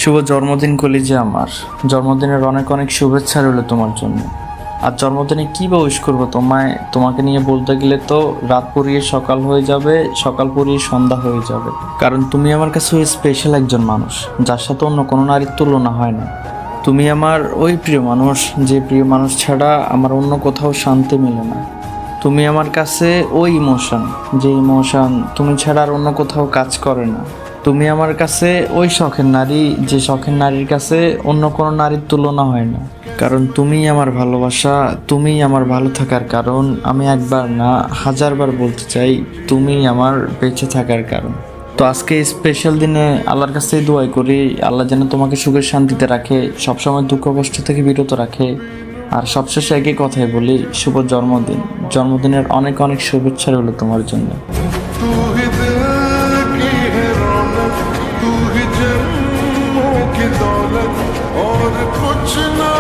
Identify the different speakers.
Speaker 1: শুভ জন্মদিন কলিজা আমার। জন্মদিনের অনেক অনেক শুভেচ্ছা রইল তোমার জন্য। আর জন্মদিনে কী বা উইশ করবো তোমাকে নিয়ে বলতে গেলে তো রাত পরিয়ে সকাল হয়ে যাবে, সকাল পরিয়ে সন্ধ্যা হয়ে যাবে। কারণ তুমি আমার কাছে ওই স্পেশাল একজন মানুষ যার সাথে অন্য কোনো নারীর তুলনা হয় না। তুমি আমার ওই প্রিয় মানুষ যে প্রিয় মানুষ ছাড়া আমার অন্য কোথাও শান্তি মেলে না। তুমি আমার কাছে ওই ইমোশন যে ইমোশন তুমি ছাড়া আর অন্য কোথাও কাজ করে না। তুমি আমার কাছে ওই শখের নারী যে শখের নারীর কাছে অন্য কোনো নারীর তুলনা হয় না। কারণ তুমিই আমার ভালোবাসা, তুমিই আমার ভালো থাকার কারণ। আমি একবার না হাজারবার বলতে চাই, তুমিই আমার বেঁচে থাকার কারণ। তো আজকে এই স্পেশাল দিনে আল্লাহর কাছেই দোয়া করি, আল্লাহ যেন তোমাকে সুখের শান্তিতে রাখে, সবসময় দুঃখ কষ্ট থেকে বিরত রাখে। আর সবশেষে একই কথাই বলি, শুভ জন্মদিন। জন্মদিনের অনেক অনেক শুভেচ্ছা রইল তোমার জন্য।
Speaker 2: तू ही दिल की है रौनक, तू ही जन्मों की दौलत और कुछ ना